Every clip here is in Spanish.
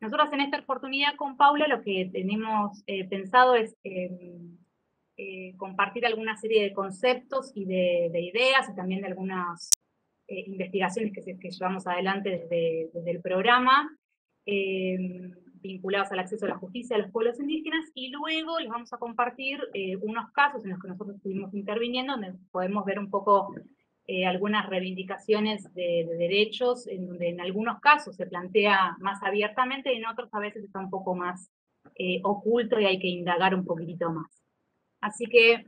Nosotros en esta oportunidad con Paula lo que tenemos pensado es compartir alguna serie de conceptos y de ideas, y también de algunas investigaciones que llevamos adelante desde el programa, vinculados al acceso a la justicia de los pueblos indígenas, y luego les vamos a compartir unos casos en los que nosotros estuvimos interviniendo, donde podemos ver un poco algunas reivindicaciones de derechos, en donde en algunos casos se plantea más abiertamente, y en otros a veces está un poco más oculto y hay que indagar un poquitito más. Así que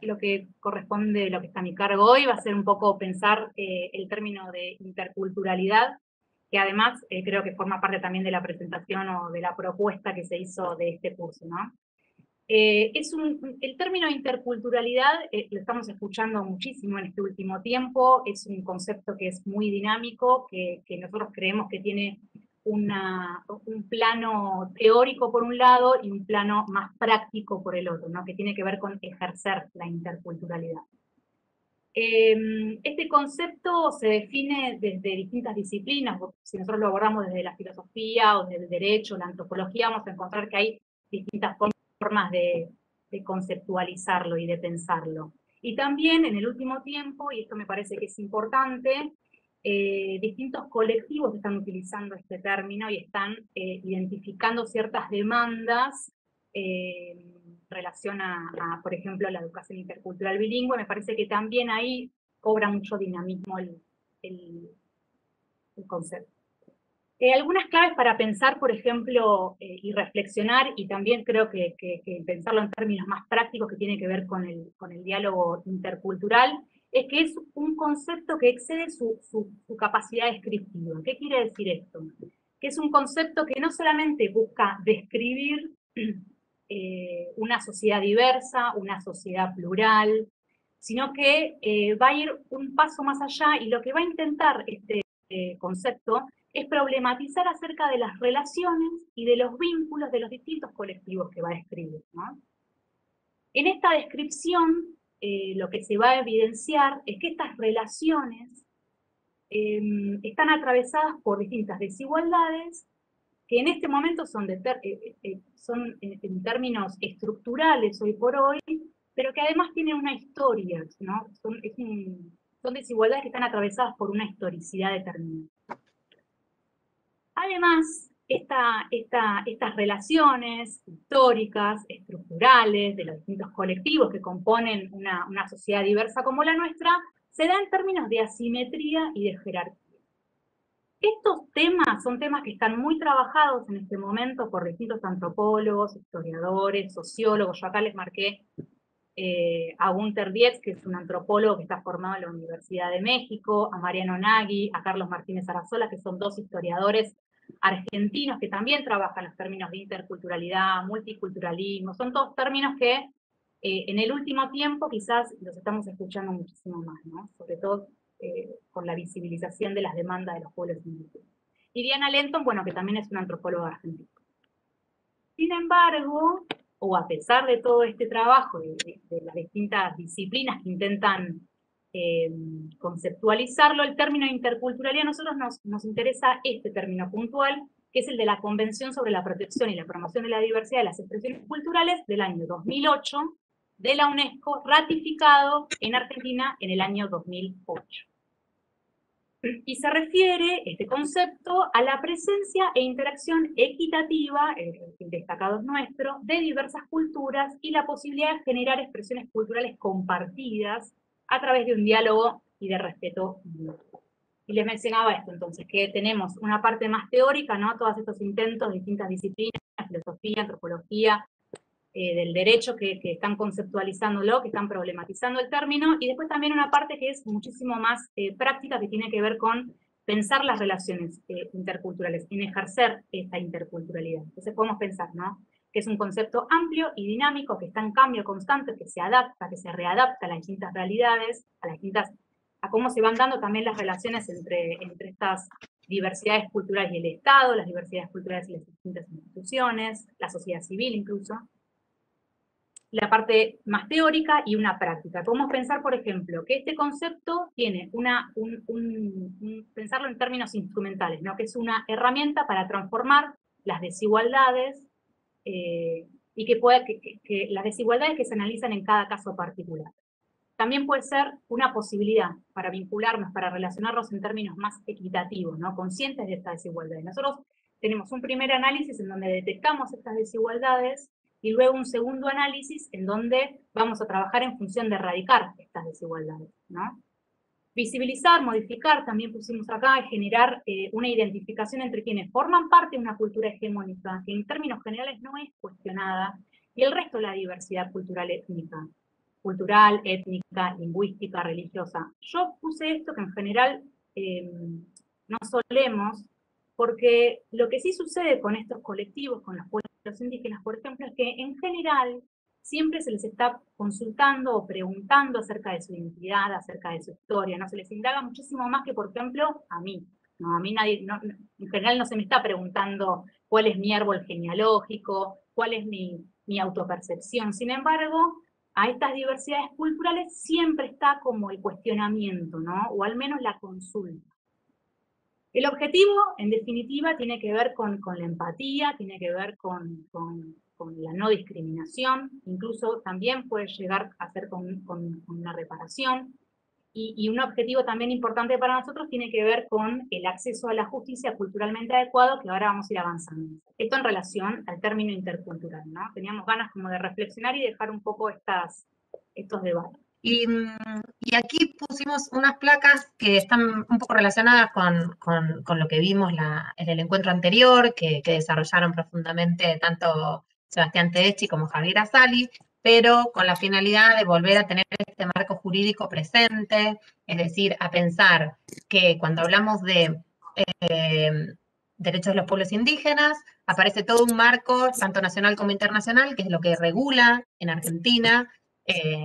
lo que corresponde, lo que está a mi cargo hoy, va a ser un poco pensar el término de interculturalidad, que además creo que forma parte también de la presentación o de la propuesta que se hizo de este curso, ¿no? El término interculturalidad lo estamos escuchando muchísimo en este último tiempo, es un concepto que es muy dinámico, que nosotros creemos que tiene un plano teórico por un lado y un plano más práctico por el otro, ¿no? Que tiene que ver con ejercer la interculturalidad. Este concepto se define desde distintas disciplinas. Si nosotros lo abordamos desde la filosofía o desde el derecho, la antropología, vamos a encontrar que hay distintas formas de conceptualizarlo y de pensarlo. Y también en el último tiempo, y esto me parece que es importante, distintos colectivos están utilizando este término y están identificando ciertas demandas en relación por ejemplo, la educación intercultural bilingüe. Me parece que también ahí cobra mucho dinamismo el concepto. Algunas claves para pensar, por ejemplo, y reflexionar, y también creo que pensarlo en términos más prácticos que tiene que ver con el diálogo intercultural, es que es un concepto que excede su capacidad descriptiva. ¿Qué quiere decir esto? Que es un concepto que no solamente busca describir una sociedad diversa, una sociedad plural, sino que va a ir un paso más allá, y lo que va a intentar este concepto es problematizar acerca de las relaciones y de los vínculos de los distintos colectivos que va a describir, ¿no? En esta descripción, lo que se va a evidenciar es que estas relaciones están atravesadas por distintas desigualdades, que en este momento son en términos estructurales hoy por hoy, pero que además tienen una historia, ¿no? Son desigualdades que están atravesadas por una historicidad determinada. Además, estas relaciones históricas, estructurales, de los distintos colectivos que componen una sociedad diversa como la nuestra, se dan en términos de asimetría y de jerarquía. Estos temas son temas que están muy trabajados en este momento por distintos antropólogos, historiadores, sociólogos. Yo acá les marqué a Gunther Dietz, que es un antropólogo que está formado en la Universidad de México, a Mariano Nagui, a Carlos Martínez Arazola, que son dos historiadores argentinos que también trabajan los términos de interculturalidad, multiculturalismo. Son todos términos que en el último tiempo quizás los estamos escuchando muchísimo más, ¿no? Sobre todo con la visibilización de las demandas de los pueblos indígenas. Y Diana Lenton, bueno, que también es una antropóloga argentina. Sin embargo, o a pesar de todo este trabajo de las distintas disciplinas que intentan conceptualizarlo, el término interculturalidad a nosotros nos interesa este término puntual, que es el de la Convención sobre la Protección y la Promoción de la Diversidad de las Expresiones Culturales del año 2008 de la UNESCO, ratificado en Argentina en el año 2008. Y se refiere, este concepto, a la presencia e interacción equitativa, el destacado es nuestro, de diversas culturas y la posibilidad de generar expresiones culturales compartidas a través de un diálogo y de respeto mutuo. Y les mencionaba esto entonces, que tenemos una parte más teórica, ¿no? Todos estos intentos de distintas disciplinas, filosofía, antropología, del derecho que están conceptualizándolo, que están problematizando el término, y después también una parte que es muchísimo más práctica, que tiene que ver con pensar las relaciones interculturales, en ejercer esta interculturalidad. Entonces podemos pensar, ¿no?, que es un concepto amplio y dinámico, que está en cambio constante, que se adapta, que se readapta a las distintas realidades, a cómo se van dando también las relaciones entre estas diversidades culturales y el Estado, las diversidades culturales y las distintas instituciones, la sociedad civil incluso. la parte más teórica y una práctica. Podemos pensar, por ejemplo, que este concepto tiene pensarlo en términos instrumentales, ¿no? Que es una herramienta para transformar las desigualdades y que las desigualdades que se analizan en cada caso particular. También puede ser una posibilidad para vincularnos, para relacionarnos en términos más equitativos, ¿no? Conscientes de estas desigualdades. Nosotros tenemos un primer análisis en donde detectamos estas desigualdades y luego un segundo análisis en donde vamos a trabajar en función de erradicar estas desigualdades, ¿no? Visibilizar, modificar, también pusimos acá, generar una identificación entre quienes forman parte de una cultura hegemónica, que en términos generales no es cuestionada, y el resto de la diversidad cultural étnica, lingüística, religiosa. Yo puse esto que en general no solemos, porque lo que sí sucede con estos colectivos, con los pueblos indígenas, por ejemplo, es que en general siempre se les está consultando o preguntando acerca de su identidad, acerca de su historia, no se les indaga muchísimo más que, por ejemplo, a mí. No, a mí nadie, no, en general no se me está preguntando cuál es mi árbol genealógico, cuál es mi autopercepción. Sin embargo, a estas diversidades culturales siempre está como el cuestionamiento, ¿no? O al menos la consulta. El objetivo, en definitiva, tiene que ver con la empatía, tiene que ver con la no discriminación, incluso también puede llegar a ser con una reparación, y un objetivo también importante para nosotros tiene que ver con el acceso a la justicia culturalmente adecuado, que ahora vamos a ir avanzando. Esto en relación al término intercultural, ¿no? Teníamos ganas como de reflexionar y dejar un poco estos debates. Y aquí pusimos unas placas que están un poco relacionadas con lo que vimos en el encuentro anterior, que desarrollaron profundamente tanto Sebastián Tedeschi como Javier Asali, pero con la finalidad de volver a tener este marco jurídico presente, es decir, a pensar que cuando hablamos de derechos de los pueblos indígenas, aparece todo un marco, tanto nacional como internacional, que es lo que regula en Argentina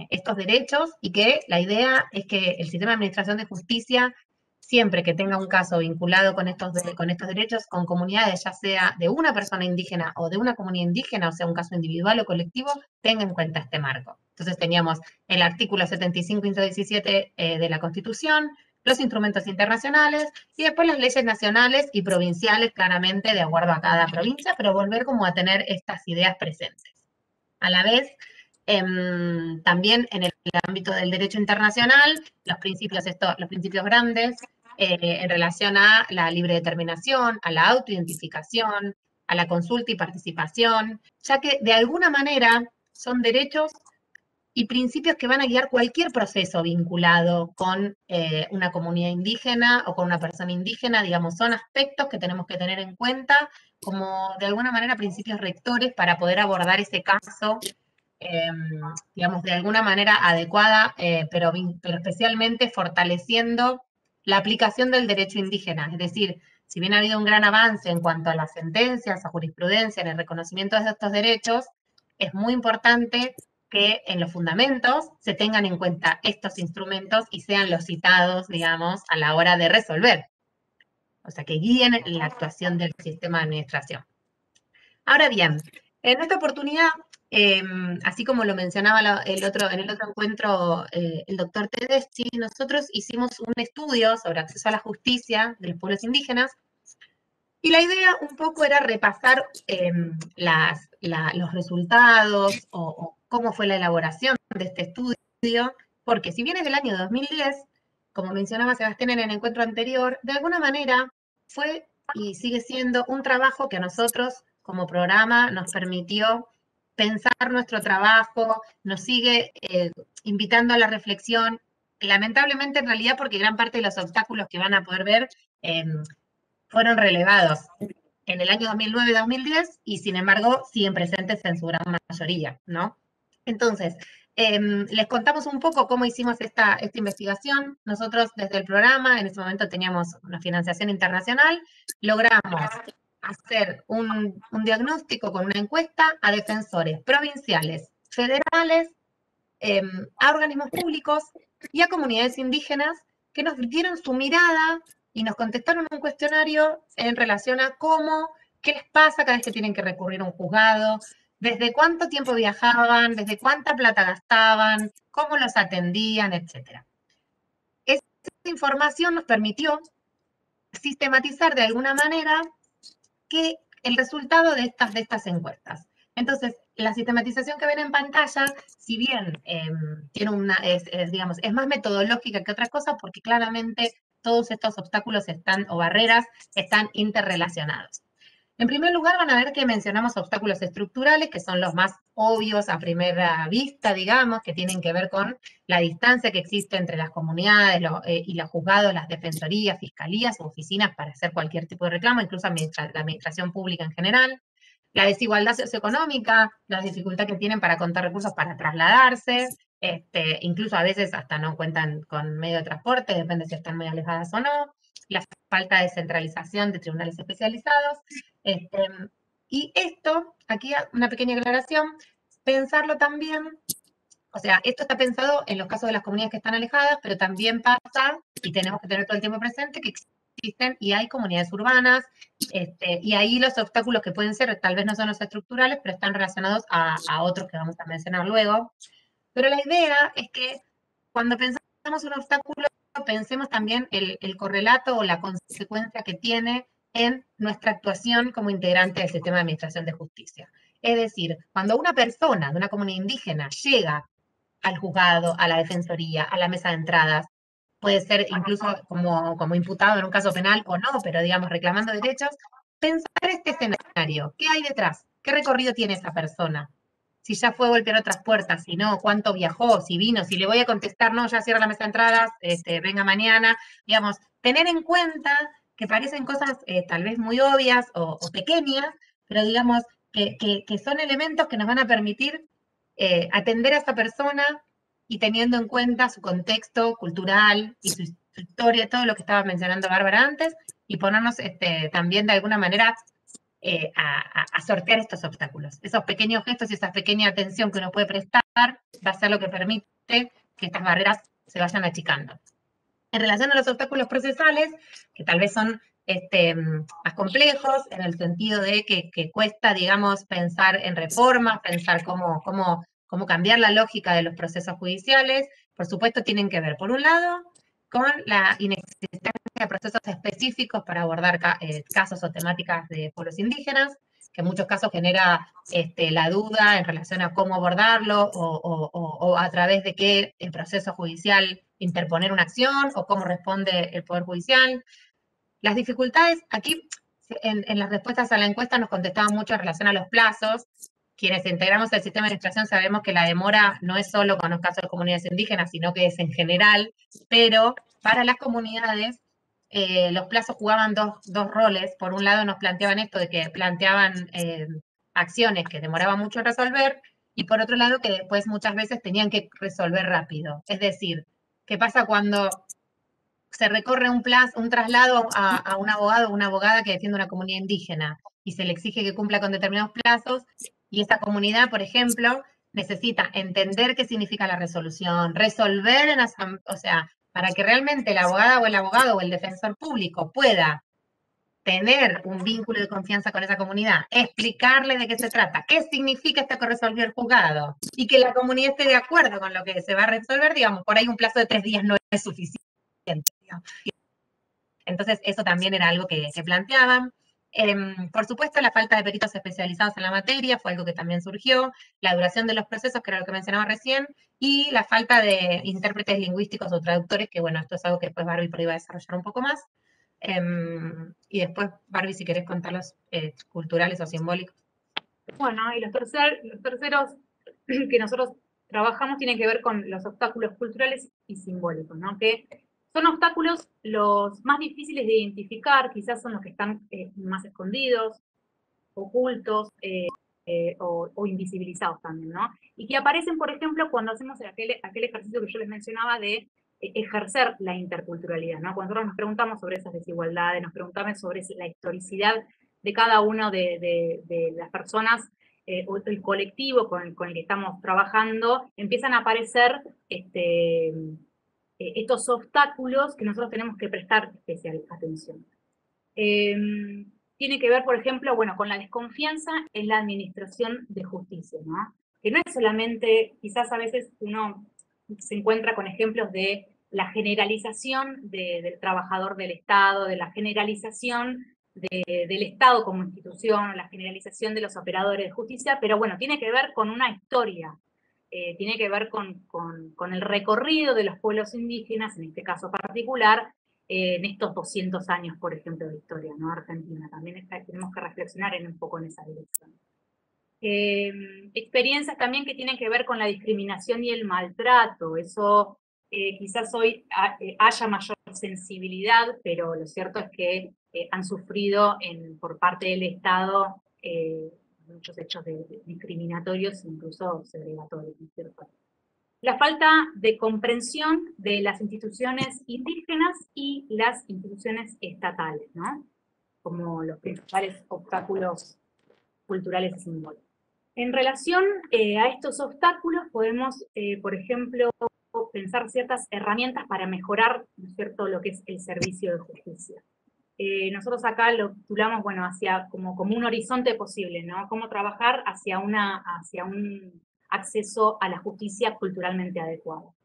estos derechos, y que la idea es que el sistema de administración de justicia, siempre que tenga un caso vinculado con estos derechos, con comunidades, ya sea de una persona indígena o de una comunidad indígena, o sea, un caso individual o colectivo, tenga en cuenta este marco. Entonces teníamos el artículo 75, inciso 17 de la Constitución, los instrumentos internacionales y después las leyes nacionales y provinciales, claramente de acuerdo a cada provincia, pero volver como a tener estas ideas presentes. A la vez, también en el ámbito del derecho internacional, los principios grandes en relación a la libre determinación, a la autoidentificación, a la consulta y participación, ya que de alguna manera son derechos y principios que van a guiar cualquier proceso vinculado con una comunidad indígena o con una persona indígena, digamos, son aspectos que tenemos que tener en cuenta como de alguna manera principios rectores para poder abordar ese caso, digamos, de alguna manera adecuada, pero especialmente fortaleciendo la aplicación del derecho indígena. Es decir, si bien ha habido un gran avance en cuanto a las sentencias, a jurisprudencia, en el reconocimiento de estos derechos, es muy importante que en los fundamentos se tengan en cuenta estos instrumentos y sean los citados, digamos, a la hora de resolver. O sea, que guíen la actuación del sistema de administración. Ahora bien, en esta oportunidad, así como lo mencionaba en el otro encuentro el doctor Tedeschi, nosotros hicimos un estudio sobre acceso a la justicia de los pueblos indígenas, y la idea un poco era repasar los resultados o cómo fue la elaboración de este estudio, porque si bien es del año 2010, como mencionaba Sebastián en el encuentro anterior, de alguna manera fue y sigue siendo un trabajo que a nosotros como programa nos permitió pensar nuestro trabajo, nos sigue invitando a la reflexión, lamentablemente en realidad porque gran parte de los obstáculos que van a poder ver fueron relevados en el año 2009-2010 y sin embargo siguen presentes en su gran mayoría, ¿no? Entonces, les contamos un poco cómo hicimos esta investigación. Nosotros desde el programa, en ese momento teníamos una financiación internacional, logramos hacer un diagnóstico con una encuesta a defensores provinciales, federales, a organismos públicos y a comunidades indígenas que nos dieron su mirada y nos contestaron un cuestionario en relación a qué les pasa cada vez que tienen que recurrir a un juzgado, desde cuánto tiempo viajaban, desde cuánta plata gastaban, cómo los atendían, etc. Esa información nos permitió sistematizar de alguna manera que el resultado de estas encuestas. Entonces, la sistematización que ven en pantalla, si bien tiene digamos, es más metodológica que otra cosa, porque claramente todos estos obstáculos o barreras están interrelacionados. En primer lugar, van a ver que mencionamos obstáculos estructurales, que son los más obvios a primera vista, digamos, que tienen que ver con la distancia que existe entre las comunidades y los juzgados, las defensorías, fiscalías o oficinas para hacer cualquier tipo de reclamo, incluso la administración pública en general. La desigualdad socioeconómica, la dificultad que tienen para contar recursos para trasladarse, incluso a veces hasta no cuentan con medio de transporte, depende si están muy alejadas o no, la falta de centralización de tribunales especializados. Y esto, aquí una pequeña aclaración, pensarlo también, o sea, esto está pensado en los casos de las comunidades que están alejadas, pero también pasa, y tenemos que tener todo el tiempo presente, que existen y hay comunidades urbanas, y ahí los obstáculos que pueden ser, tal vez no son los estructurales, pero están relacionados a otros que vamos a mencionar luego. Pero la idea es que cuando pensamos un obstáculo, pensemos también el correlato o la consecuencia que tiene en nuestra actuación como integrante del sistema de administración de justicia. Es decir, cuando una persona de una comunidad indígena llega al juzgado, a la defensoría, a la mesa de entradas, puede ser incluso como imputado en un caso penal o no, pero digamos reclamando derechos, pensar este escenario, ¿qué hay detrás? ¿Qué recorrido tiene esa persona? Si ya fue a golpear otras puertas, si no, cuánto viajó, si vino, si le voy a contestar, no, ya cierra la mesa de entradas, venga mañana, digamos, tener en cuenta que parecen cosas tal vez muy obvias o pequeñas, pero digamos que son elementos que nos van a permitir atender a esa persona y teniendo en cuenta su contexto cultural y su historia, todo lo que estaba mencionando Bárbara antes, y ponernos también de alguna manera a sortear estos obstáculos. Esos pequeños gestos y esa pequeña atención que uno puede prestar va a ser lo que permite que estas barreras se vayan achicando. En relación a los obstáculos procesales, que tal vez son más complejos, en el sentido de que cuesta, digamos, pensar en reformas, pensar cómo cambiar la lógica de los procesos judiciales, por supuesto tienen que ver, por un lado, con la inexistencia de procesos específicos para abordar casos o temáticas de pueblos indígenas, que en muchos casos genera la duda en relación a cómo abordarlo o a través de qué el proceso judicial interponer una acción o cómo responde el Poder Judicial. Las dificultades, aquí en las respuestas a la encuesta nos contestaban mucho en relación a los plazos. Quienes integramos el sistema de administración sabemos que la demora no es solo con los casos de comunidades indígenas, sino que es en general, pero para las comunidades los plazos jugaban dos roles. Por un lado nos planteaban esto de que planteaban acciones que demoraban mucho en resolver, y por otro lado que después muchas veces tenían que resolver rápido. Es decir, ¿qué pasa cuando se recorre un traslado a un abogado o una abogada que defiende una comunidad indígena y se le exige que cumpla con determinados plazos, y esa comunidad, por ejemplo, necesita entender qué significa la resolución, resolver o sea, para que realmente la abogada o el abogado o el defensor público pueda tener un vínculo de confianza con esa comunidad, explicarle de qué se trata, qué significa esto que resolvió el juzgado, y que la comunidad esté de acuerdo con lo que se va a resolver, digamos, por ahí un plazo de 3 días no es suficiente. Entonces, eso también era algo que planteaban. Por supuesto, la falta de peritos especializados en la materia fue algo que también surgió, la duración de los procesos, que era lo que mencionaba recién, y la falta de intérpretes lingüísticos o traductores, que bueno, esto es algo que después Barbie por ahí va a desarrollar un poco más. Y después, Barbie, si querés contar los culturales o simbólicos. Bueno, y los terceros que nosotros trabajamos tienen que ver con los obstáculos culturales y simbólicos, ¿no? Que son obstáculos los más difíciles de identificar, quizás son los que están más escondidos, ocultos o invisibilizados también, ¿no? Y que aparecen, por ejemplo, cuando hacemos aquel ejercicio que yo les mencionaba de ejercer la interculturalidad, ¿no? Cuando nosotros nos preguntamos sobre esas desigualdades, nos preguntamos sobre la historicidad de cada uno de las personas o el colectivo con el que estamos trabajando, empiezan a aparecer estos obstáculos que nosotros tenemos que prestar especial atención. tiene que ver, por ejemplo, bueno, con la desconfianza en la administración de justicia, ¿no? Que no es solamente, quizás a veces uno se encuentra con ejemplos de la generalización del trabajador del Estado, de la generalización del Estado como institución, la generalización de los operadores de justicia, pero bueno, tiene que ver con una historia, tiene que ver con el recorrido de los pueblos indígenas, en este caso particular, en estos 200 años, por ejemplo, de historia, ¿no? Argentina. También tenemos que reflexionar un poco en esa dirección. Experiencias también que tienen que ver con la discriminación y el maltrato. Eso quizás hoy haya mayor sensibilidad, pero lo cierto es que han sufrido por parte del Estado muchos hechos discriminatorios, incluso segregatorios, ¿no es cierto? La falta de comprensión de las instituciones indígenas y las instituciones estatales, ¿no? Como los principales obstáculos culturales y simbólicos. En relación a estos obstáculos, podemos, por ejemplo, pensar ciertas herramientas para mejorar, ¿no es cierto?, lo que es el servicio de justicia. Nosotros acá lo titulamos, bueno, hacia como un horizonte posible, ¿no? Cómo trabajar hacia un acceso a la justicia culturalmente adecuado.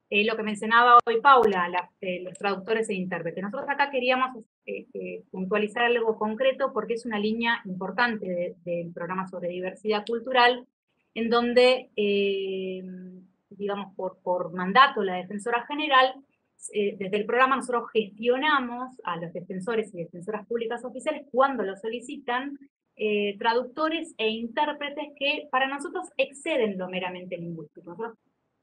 Lo que mencionaba hoy Paula, los traductores e intérpretes. Nosotros acá queríamos puntualizar algo concreto porque es una línea importante del programa sobre diversidad cultural, en donde, digamos, por mandato la defensora general, desde el programa nosotros gestionamos a los defensores y defensoras públicas oficiales cuando lo solicitan, traductores e intérpretes que para nosotros exceden lo meramente lingüístico. Nosotros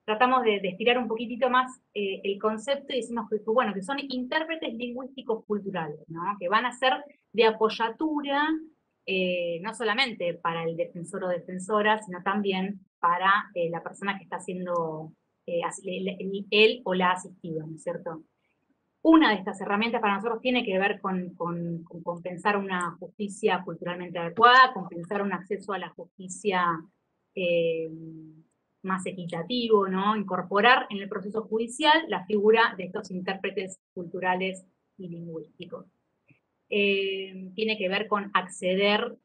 tratamos de estirar un poquitito más el concepto y decimos que, bueno, que son intérpretes lingüísticos culturales, ¿no? Que van a ser de apoyatura, no solamente para el defensor o defensora, sino también para la persona que está haciendo él o la asistida, ¿no es cierto? Una de estas herramientas para nosotros tiene que ver con pensar una justicia culturalmente adecuada, con pensar un acceso a la justicia más equitativo, ¿no? Incorporar en el proceso judicial la figura de estos intérpretes culturales y lingüísticos. Tiene que ver con acceder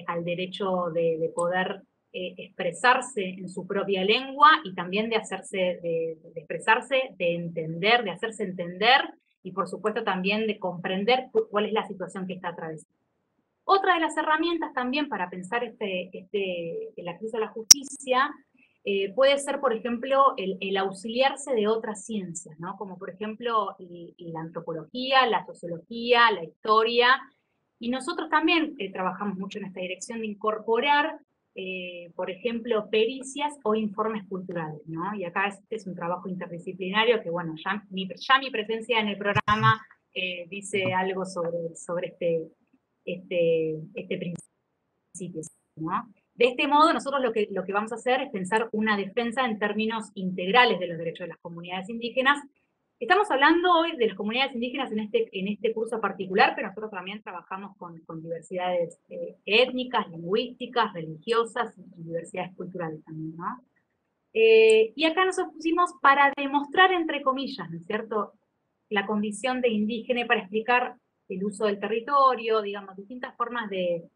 al derecho de poder expresarse en su propia lengua y también de expresarse, de entender, de hacerse entender y por supuesto también de comprender cuál es la situación que está atravesando. Otra de las herramientas también para pensar el acceso a la justicia puede ser, por ejemplo, el auxiliarse de otras ciencias, ¿no? Como por ejemplo la antropología, la sociología, la historia. Y nosotros también trabajamos mucho en esta dirección de incorporar, por ejemplo, pericias o informes culturales, ¿no? Y acá este es un trabajo interdisciplinario que, bueno, ya mi presencia en el programa dice algo sobre este principio, ¿no? De este modo, nosotros lo que vamos a hacer es pensar una defensa en términos integrales de los derechos de las comunidades indígenas. Estamos hablando hoy de las comunidades indígenas en este curso particular, pero nosotros también trabajamos con diversidades étnicas, lingüísticas, religiosas y diversidades culturales también, ¿no? Y acá nos pusimos para demostrar, entre comillas, ¿no es cierto?, la condición de indígena para explicar el uso del territorio, digamos, distintas formas de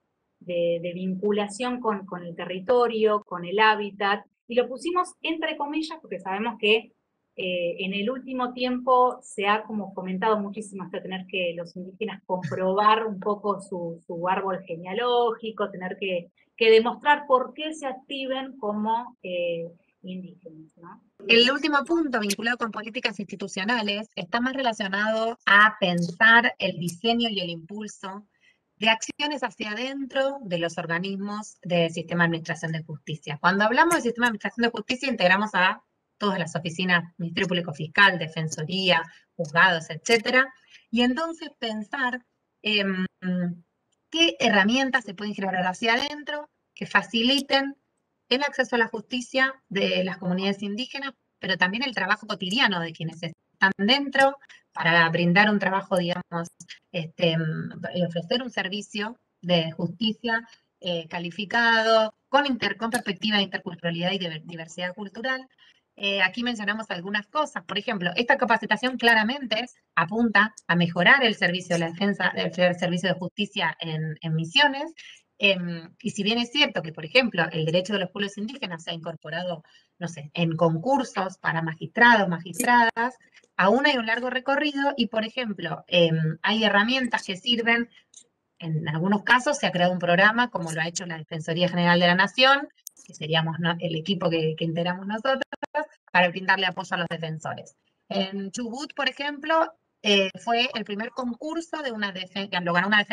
vinculación con el territorio, con el hábitat, y lo pusimos entre comillas porque sabemos que en el último tiempo se ha como comentado muchísimo hasta tener que los indígenas comprobar un poco su árbol genealógico, tener que demostrar por qué se activen como indígenas, ¿no? El último punto, vinculado con políticas institucionales, está más relacionado a pensar el diseño y el impulso de acciones hacia adentro de los organismos del sistema de administración de justicia. Cuando hablamos del sistema de administración de justicia, integramos a todas las oficinas, Ministerio Público Fiscal, Defensoría, juzgados, etcétera, y entonces pensar qué herramientas se pueden generar hacia adentro que faciliten el acceso a la justicia de las comunidades indígenas, pero también el trabajo cotidiano de quienes están dentro para brindar un trabajo, digamos, y ofrecer un servicio de justicia calificado, con perspectiva de interculturalidad y de diversidad cultural. Aquí mencionamos algunas cosas. Por ejemplo, esta capacitación claramente apunta a mejorar el servicio de la defensa, el servicio de justicia en Misiones. Y si bien es cierto que, por ejemplo, el derecho de los pueblos indígenas se ha incorporado, no sé, en concursos para magistrados, magistradas, aún hay un largo recorrido y, por ejemplo, hay herramientas que sirven. En algunos casos se ha creado un programa, como lo ha hecho la Defensoría General de la Nación, que seríamos el equipo que integramos nosotros, para brindarle apoyo a los defensores. En Chubut, por ejemplo, fue el primer concurso de que lo ganó una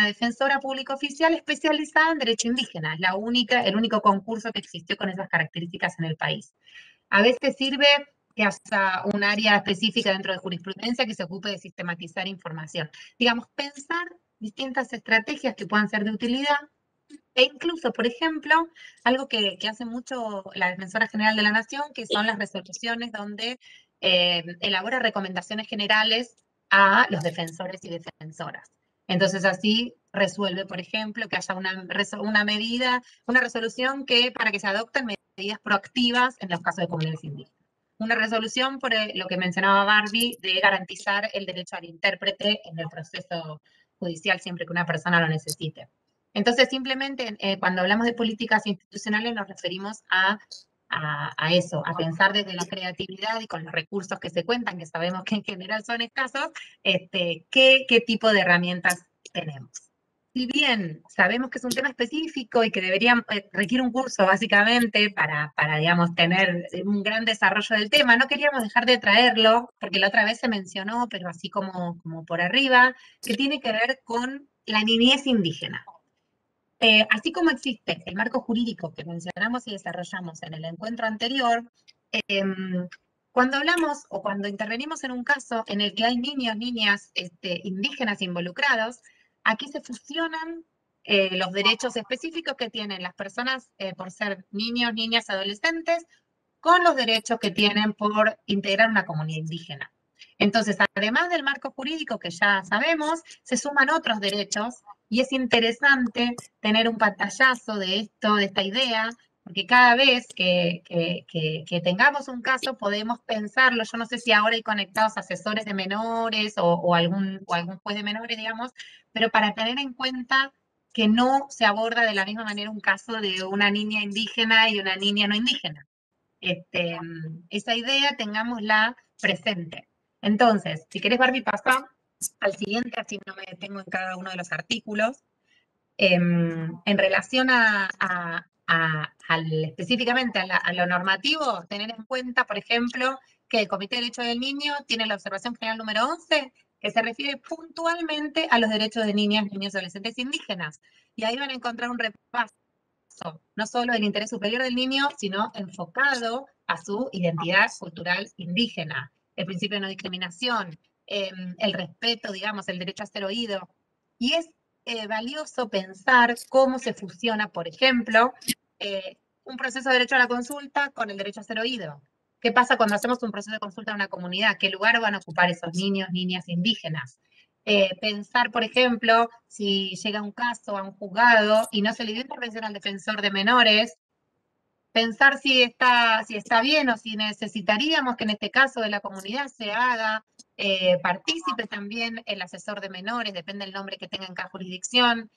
defensora pública oficial especializada en derecho indígena. Es el único concurso que existió con esas características en el país. A veces sirve que haya un área específica dentro de jurisprudencia que se ocupe de sistematizar información. Digamos, pensar distintas estrategias que puedan ser de utilidad e incluso, por ejemplo, algo que hace mucho la Defensora General de la Nación, que son las resoluciones donde elabora recomendaciones generales a los defensores y defensoras. Entonces así resuelve, por ejemplo, que haya una medida, una resolución para que se adopten medidas proactivas en los casos de comunidades indígenas. Una resolución por lo que mencionaba Barbie, de garantizar el derecho al intérprete en el proceso judicial siempre que una persona lo necesite. Entonces, simplemente cuando hablamos de políticas institucionales nos referimos a eso, a pensar desde la creatividad y con los recursos que se cuentan, que sabemos que en general son escasos, qué tipo de herramientas tenemos. Si bien sabemos que es un tema específico y que requiere un curso básicamente para, digamos, tener un gran desarrollo del tema, no queríamos dejar de traerlo, porque la otra vez se mencionó, pero así como por arriba, que tiene que ver con la niñez indígena. Así como existe el marco jurídico que mencionamos y desarrollamos en el encuentro anterior, cuando hablamos o cuando intervenimos en un caso en el que hay niños, niñas indígenas involucrados, aquí se fusionan los derechos específicos que tienen las personas por ser niños, niñas, adolescentes, con los derechos que tienen por integrar una comunidad indígena. Entonces, además del marco jurídico que ya sabemos, se suman otros derechos y es interesante tener un pantallazo de esto, de esta idea, porque cada vez que tengamos un caso podemos pensarlo. Yo no sé si ahora hay conectados asesores de menores o algún juez de menores, digamos, pero para tener en cuenta que no se aborda de la misma manera un caso de una niña indígena y una niña no indígena. Esa idea tengámosla presente. Entonces, si querés, Barbie, pasa al siguiente, así no me detengo en cada uno de los artículos. En relación específicamente a lo normativo, tener en cuenta, por ejemplo, que el Comité de Derechos del Niño tiene la observación general número 11, que se refiere puntualmente a los derechos de niñas, niños y adolescentes indígenas. Y ahí van a encontrar un repaso no solo del interés superior del niño, sino enfocado a su identidad cultural indígena, el principio de no discriminación, el respeto, digamos, el derecho a ser oído. Y es valioso pensar cómo se fusiona, por ejemplo, un proceso de derecho a la consulta con el derecho a ser oído. ¿Qué pasa cuando hacemos un proceso de consulta en una comunidad? ¿Qué lugar van a ocupar esos niños, niñas indígenas? Pensar, por ejemplo, si llega un caso a un juzgado y no se le dio intervención al defensor de menores, pensar si está bien o si necesitaríamos que en este caso de la comunidad se haga partícipe también el asesor de menores, depende del nombre que tenga en cada jurisdicción,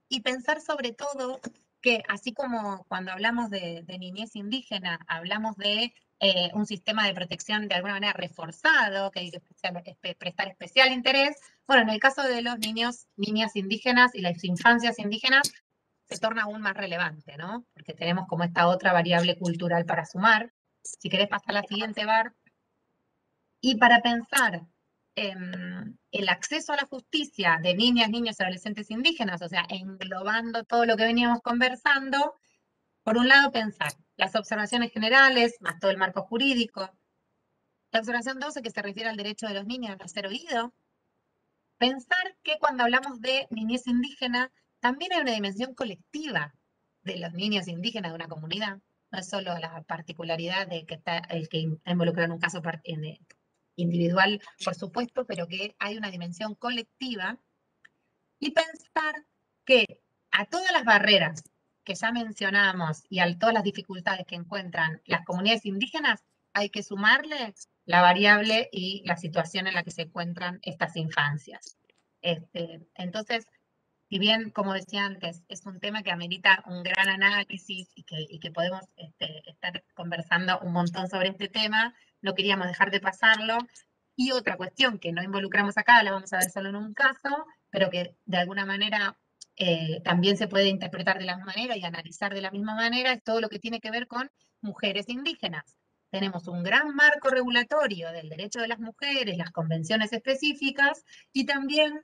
y pensar sobre todo que así como cuando hablamos de niñez indígena, hablamos de un sistema de protección de alguna manera reforzado, que hay que prestar especial interés, bueno, en el caso de los niños, niñas indígenas y las infancias indígenas, se torna aún más relevante, ¿no? Porque tenemos como esta otra variable cultural para sumar. Si querés pasar a la siguiente, Bar. Y para pensar el acceso a la justicia de niñas, niños y adolescentes indígenas, o sea, englobando todo lo que veníamos conversando, por un lado pensar las observaciones generales, más todo el marco jurídico, la observación 12 que se refiere al derecho de los niños a ser oído, pensar que cuando hablamos de niñez indígena, también hay una dimensión colectiva de los niños indígenas de una comunidad, no es solo la particularidad de que está el que está involucrado en un caso individual, por supuesto, pero que hay una dimensión colectiva, y pensar que a todas las barreras que ya mencionamos y a todas las dificultades que encuentran las comunidades indígenas, hay que sumarle la variable y la situación en la que se encuentran estas infancias. Entonces, si bien, como decía antes, es un tema que amerita un gran análisis y que podemos estar conversando un montón sobre este tema, no queríamos dejar de pasarlo. Y otra cuestión que no involucramos acá, la vamos a ver solo en un caso, pero que de alguna manera también se puede interpretar de la misma manera y analizar de la misma manera, es todo lo que tiene que ver con mujeres indígenas. Tenemos un gran marco regulatorio del derecho de las mujeres, las convenciones específicas, y también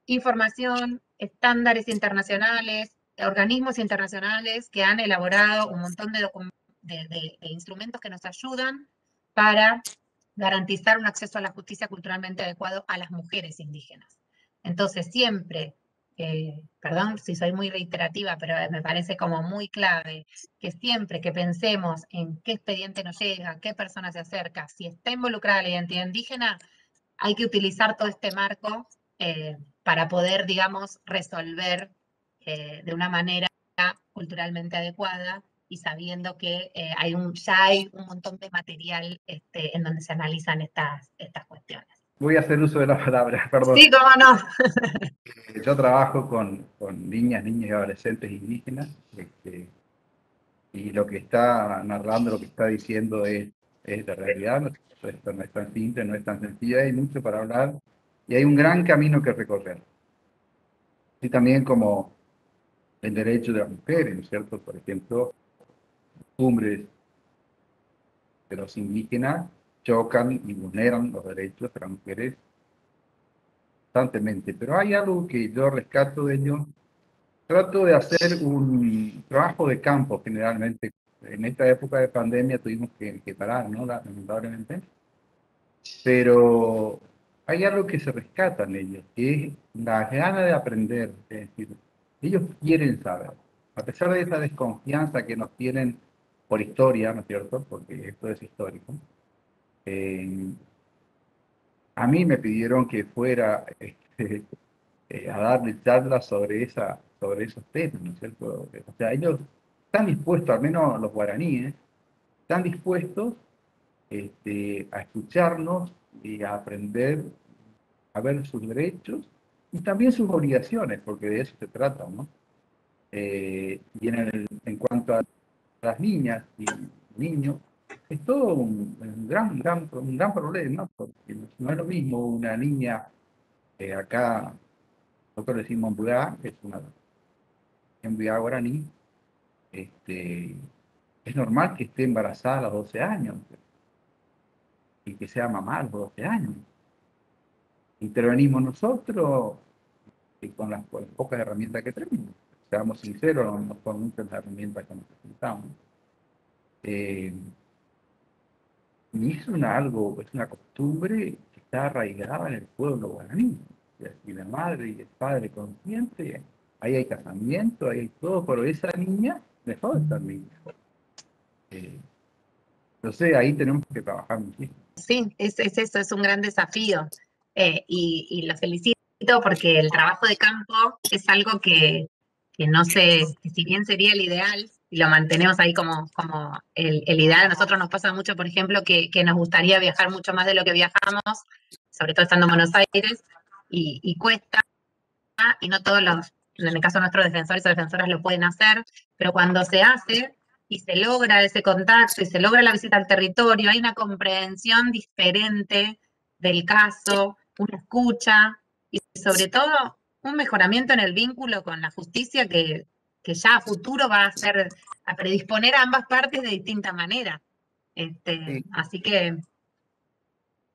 información, estándares internacionales, organismos internacionales que han elaborado un montón de instrumentos que nos ayudan para garantizar un acceso a la justicia culturalmente adecuado a las mujeres indígenas. Entonces, siempre, perdón si soy muy reiterativa, pero me parece como muy clave, que siempre que pensemos en qué expediente nos llega, qué persona se acerca, si está involucrada la identidad indígena, hay que utilizar todo este marco para poder, digamos, resolver de una manera culturalmente adecuada y sabiendo que ya hay un montón de material en donde se analizan estas cuestiones. Voy a hacer uso de la palabra, perdón. Sí, cómo no. Yo trabajo con niñas, niños y adolescentes indígenas, y lo que está narrando, lo que está diciendo es la realidad. Esto no es tan simple, no es tan sencillo, hay mucho para hablar y hay un gran camino que recorrer. Y también como el derecho de las mujeres, ¿no es cierto? Por ejemplo, costumbres de los indígenas chocan y vulneran los derechos de las mujeres constantemente. Pero hay algo que yo rescato de ellos. Trato de hacer un trabajo de campo generalmente. En esta época de pandemia tuvimos que parar, ¿no? Lamentablemente. Pero hay algo que se rescata en ellos, que es la gana de aprender. Es decir, ellos quieren saber. A pesar de esa desconfianza que nos tienen por historia, ¿no es cierto? Porque esto es histórico. A mí me pidieron que fuera a darle charlas sobre esos temas, ¿no es cierto? O sea, ellos están dispuestos, al menos los guaraníes, están dispuestos a escucharnos y a aprender a ver sus derechos y también sus obligaciones, porque de eso se trata, ¿no? Y en cuanto a las niñas y niños, es todo un gran problema, porque no es lo mismo una niña acá, nosotros le decimos mbuyá, que es una mbuyá guaraní, es normal que esté embarazada a los 12 años y que sea mamá a los 12 años. Intervenimos nosotros con las pocas herramientas que tenemos. Seamos sinceros, no son muchas las herramientas que necesitamos. Y es una costumbre que está arraigada en el pueblo guaraní. Y la madre y el padre consciente, ahí hay casamiento, ahí hay todo, pero esa niña dejó de estar niña. Entonces ahí tenemos que trabajar muchísimo. Sí, es eso, es un gran desafío. Y lo felicito porque el trabajo de campo es algo que no sé, que si bien sería el ideal, y lo mantenemos ahí como el ideal, a nosotros nos pasa mucho, por ejemplo, que nos gustaría viajar mucho más de lo que viajamos, sobre todo estando en Buenos Aires, y cuesta, y no todos en el caso de nuestros defensores o defensoras lo pueden hacer, pero cuando se hace y se logra ese contacto y se logra la visita al territorio, hay una comprensión diferente del caso, una escucha y sobre todo un mejoramiento en el vínculo con la justicia que ya a futuro va a predisponer a ambas partes de distinta manera. Sí, Así que...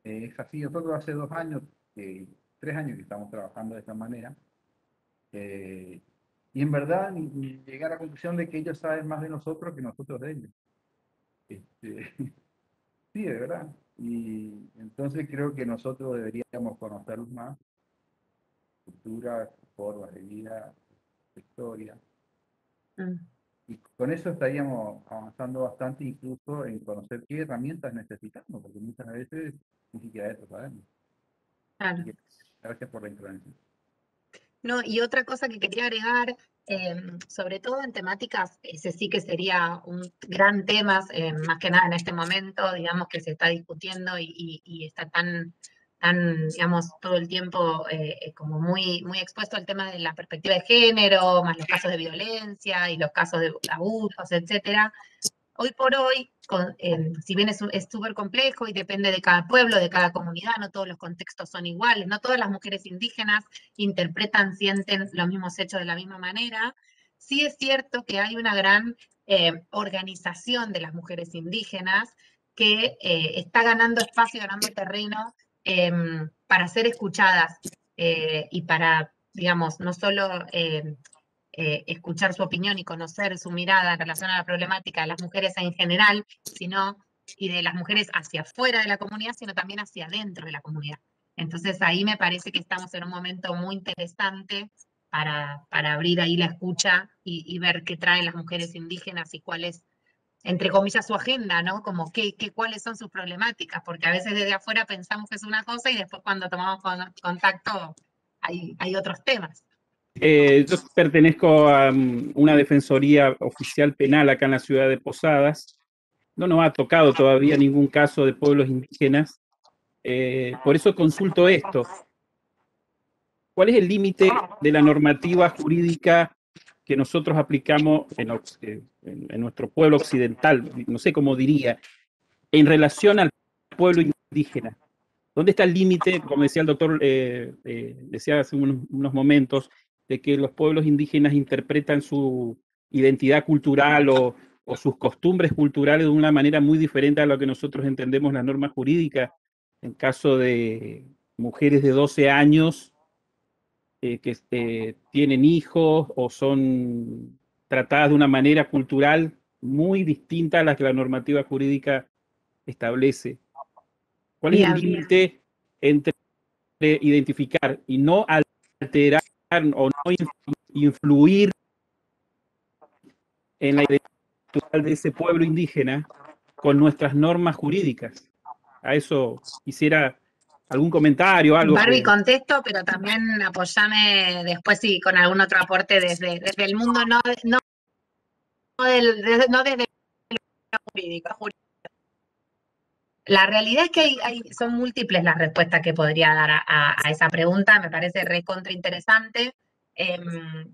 es así. Nosotros hace 2 años, 3 años que estamos trabajando de esta manera. Y en verdad, llegar a la conclusión de que ellos saben más de nosotros que nosotros de ellos. Este, sí, de verdad. Y entonces creo que nosotros deberíamos conocerlos más, cultura, formas de vida, historia. Y con eso estaríamos avanzando bastante, incluso en conocer qué herramientas necesitamos, porque muchas veces ni siquiera eso sabemos. Claro. Gracias por la intervención. No, y otra cosa que quería agregar sobre todo en temáticas, ese sí que sería un gran tema, más que nada en este momento, digamos, que se está discutiendo y está tan, digamos, todo el tiempo como muy, muy expuesto al tema de la perspectiva de género, más los casos de violencia y los casos de abusos, etcétera. Hoy por hoy, si bien es súper complejo y depende de cada pueblo, de cada comunidad, no todos los contextos son iguales, no todas las mujeres indígenas interpretan, sienten los mismos hechos de la misma manera, sí es cierto que hay una gran organización de las mujeres indígenas que está ganando espacio, ganando terreno para ser escuchadas y para, digamos, no solo escuchar su opinión y conocer su mirada en relación a la problemática de las mujeres en general, sino, y de las mujeres hacia afuera de la comunidad, sino también hacia adentro de la comunidad. Entonces ahí me parece que estamos en un momento muy interesante para abrir ahí la escucha y ver qué traen las mujeres indígenas y cuál es, entre comillas, su agenda, ¿no? Como cuáles son sus problemáticas, porque a veces desde afuera pensamos que es una cosa y después cuando tomamos contacto hay otros temas. Yo pertenezco a una defensoría oficial penal acá en la ciudad de Posadas. No nos ha tocado todavía ningún caso de pueblos indígenas. Por eso consulto esto. ¿Cuál es el límite de la normativa jurídica que nosotros aplicamos en nuestro pueblo occidental? No sé cómo diría, en relación al pueblo indígena. ¿Dónde está el límite? Como decía el doctor, decía hace unos momentos, de que los pueblos indígenas interpretan su identidad cultural o sus costumbres culturales de una manera muy diferente a lo que nosotros entendemos las normas jurídicas. En caso de mujeres de 12 años que tienen hijos o son tratadas de una manera cultural muy distinta a la que la normativa jurídica establece. ¿Cuál es el límite entre identificar y no alterar o no influir en la identidad cultural de ese pueblo indígena con nuestras normas jurídicas? A eso quisiera algún comentario, algo. Barbie, contesto, pero también apoyame después sí con algún otro aporte desde el mundo, no desde lo jurídico. La realidad es que son múltiples las respuestas que podría dar a esa pregunta, me parece recontra interesante,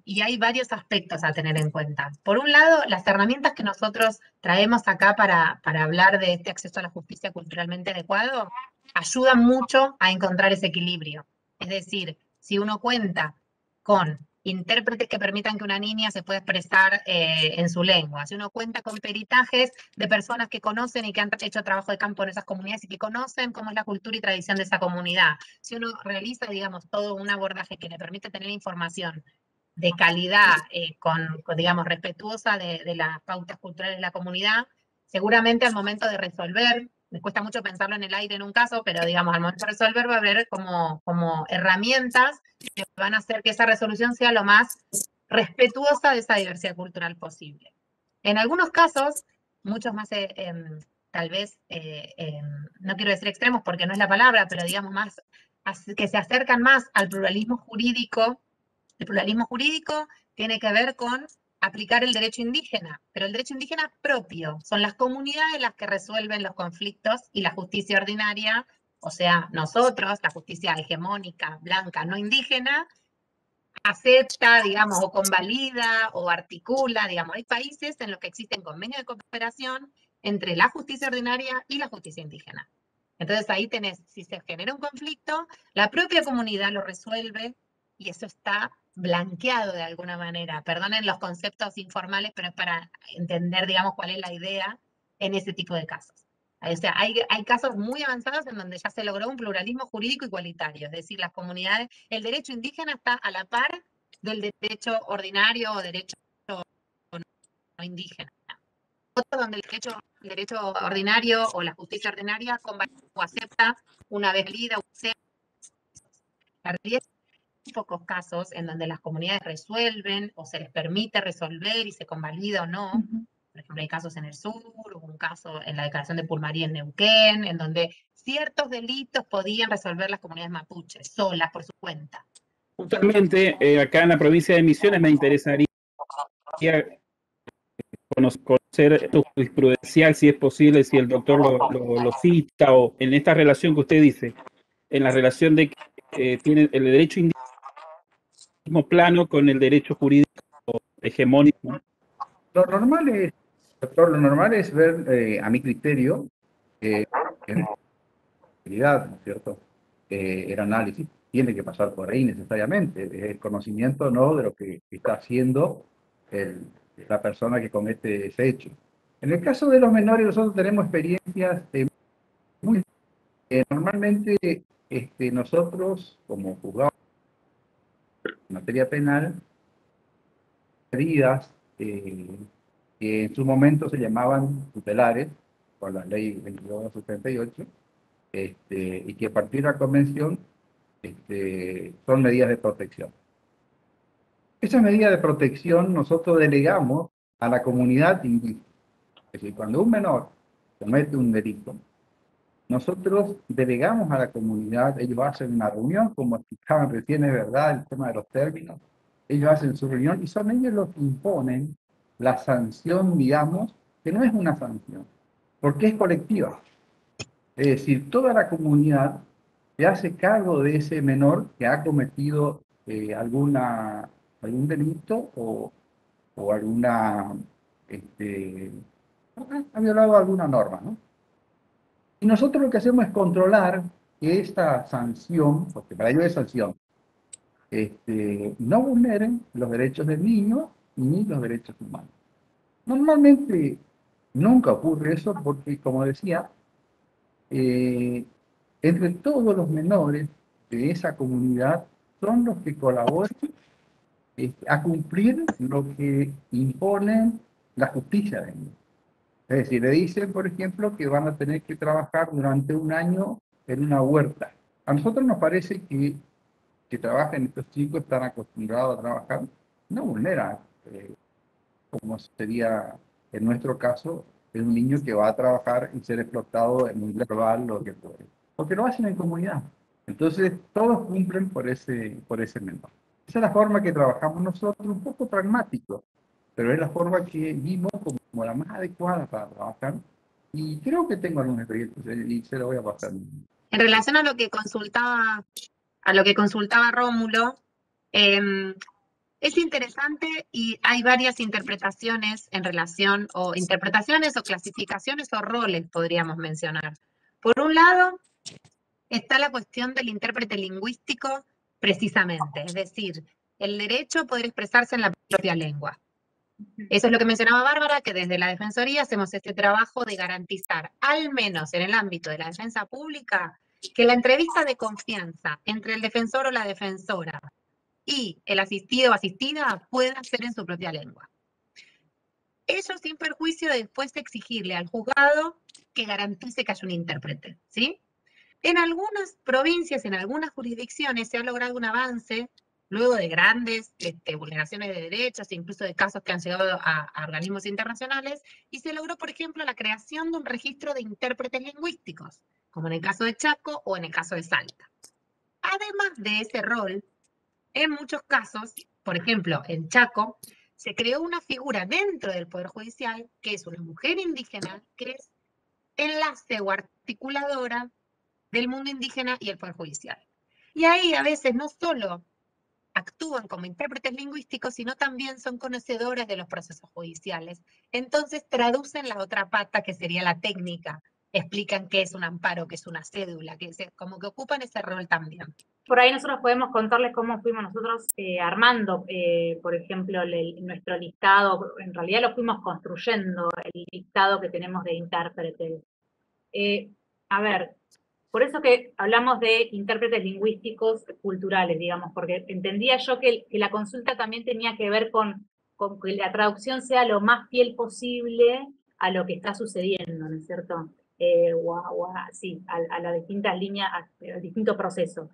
y hay varios aspectos a tener en cuenta. Por un lado, las herramientas que nosotros traemos acá para hablar de este acceso a la justicia culturalmente adecuado ayudan mucho a encontrar ese equilibrio. Es decir, si uno cuenta con intérpretes que permitan que una niña se pueda expresar en su lengua, si uno cuenta con peritajes de personas que conocen y que han hecho trabajo de campo en esas comunidades y que conocen cómo es la cultura y tradición de esa comunidad, si uno realiza, digamos, todo un abordaje que le permite tener información de calidad, digamos, respetuosa de las pautas culturales de la comunidad, seguramente al momento de resolver, me cuesta mucho pensarlo en el aire en un caso, pero digamos, al momento de resolver va a haber como herramientas que van a hacer que esa resolución sea lo más respetuosa de esa diversidad cultural posible. En algunos casos, muchos más, tal vez, no quiero decir extremos porque no es la palabra, pero digamos más, que se acercan más al pluralismo jurídico. El pluralismo jurídico tiene que ver con aplicar el derecho indígena, pero el derecho indígena propio. Son las comunidades las que resuelven los conflictos y la justicia ordinaria, o sea, nosotros, la justicia hegemónica, blanca, no indígena, acepta, digamos, o convalida o articula, digamos, hay países en los que existen convenios de cooperación entre la justicia ordinaria y la justicia indígena. Entonces ahí tenés, si se genera un conflicto, la propia comunidad lo resuelve y eso está blanqueado de alguna manera. Perdonen los conceptos informales, pero es para entender, digamos, cuál es la idea en ese tipo de casos. O sea, hay casos muy avanzados en donde ya se logró un pluralismo jurídico igualitario, es decir, las comunidades, el derecho indígena está a la par del derecho ordinario o derecho no indígena. Otro donde el derecho ordinario o la justicia ordinaria o acepta una vez valida. La realidad es que hay pocos casos en donde las comunidades resuelven o se les permite resolver y se convalida o no. Por ejemplo, hay casos en el sur, hubo un caso en la declaración de Pulmarí en Neuquén, en donde ciertos delitos podían resolver las comunidades mapuches, solas por su cuenta. Justamente acá en la provincia de Misiones me interesaría conocer tu jurisprudencial, si es posible, si el doctor lo cita, o en esta relación que usted dice, en la relación de que tiene el derecho indígena mismo plano con el derecho jurídico hegemónico. Lo normal es, doctor, lo normal es ver, a mi criterio, en realidad, ¿no es cierto? El análisis tiene que pasar por ahí necesariamente, el conocimiento no de lo que está haciendo la persona que comete ese hecho. En el caso de los menores, nosotros tenemos experiencias muy... normalmente nosotros, como juzgados en materia penal, medidas que en su momento se llamaban tutelares, por la ley 2278, y que a partir de la convención son medidas de protección. Esas medidas de protección nosotros delegamos a la comunidad indígena. Es decir, cuando un menor comete un delito, nosotros delegamos a la comunidad, ellos hacen una reunión, como explicaban recién, es verdad, el tema de los términos, ellos hacen su reunión y son ellos los que imponen la sanción, digamos, que no es una sanción, porque es colectiva. Es decir, toda la comunidad se hace cargo de ese menor que ha cometido algún delito o alguna, ha violado alguna norma, ¿no? Y nosotros lo que hacemos es controlar que esta sanción, porque para ello es sanción, no vulneren los derechos del niño ni los derechos humanos. Normalmente nunca ocurre eso porque, como decía, entre todos los menores de esa comunidad son los que colaboran a cumplir lo que imponen la justicia de ellos. Es decir, le dicen, por ejemplo, que van a tener que trabajar durante un año en una huerta. A nosotros nos parece que trabajen, estos chicos están acostumbrados a trabajar, no vulnera, como sería en nuestro caso, es un niño que va a trabajar y ser explotado en un verbal, lo que puede. Porque lo hacen en comunidad. Entonces, todos cumplen por ese menor. Esa es la forma que trabajamos nosotros, un poco pragmático, pero es la forma que vimos como la más adecuada para trabajar. Y creo que tengo alguna experiencia y se lo voy a pasar. En relación a lo que consultaba Rómulo, es interesante y hay varias interpretaciones en relación, o interpretaciones o clasificaciones o roles podríamos mencionar. Por un lado, está la cuestión del intérprete lingüístico precisamente, es decir, el derecho a poder expresarse en la propia lengua. Eso es lo que mencionaba Bárbara, que desde la Defensoría hacemos este trabajo de garantizar, al menos en el ámbito de la defensa pública, que la entrevista de confianza entre el defensor o la defensora y el asistido o asistida pueda ser en su propia lengua. Eso sin perjuicio de después exigirle al juzgado que garantice que haya un intérprete, ¿sí? En algunas provincias, en algunas jurisdicciones, se ha logrado un avance, luego de grandes vulneraciones de derechos, incluso de casos que han llegado a organismos internacionales, y se logró, por ejemplo, la creación de un registro de intérpretes lingüísticos, como en el caso de Chaco o en el caso de Salta. Además de ese rol, en muchos casos, por ejemplo, en Chaco, se creó una figura dentro del Poder Judicial, que es una mujer indígena, que es enlace o articuladora del mundo indígena y el Poder Judicial. Y ahí a veces no solo actúan como intérpretes lingüísticos, sino también son conocedores de los procesos judiciales. Entonces traducen la otra pata, que sería la técnica, explican qué es un amparo, qué es una cédula, como que ocupan ese rol también. Por ahí nosotros podemos contarles cómo fuimos nosotros armando, por ejemplo, nuestro listado. En realidad lo fuimos construyendo, el listado que tenemos de intérpretes. A ver, por eso que hablamos de intérpretes lingüísticos culturales, digamos, porque entendía yo que la consulta también tenía que ver con que la traducción sea lo más fiel posible a lo que está sucediendo, ¿no es cierto? Sí, a las distintas líneas, al distinto proceso.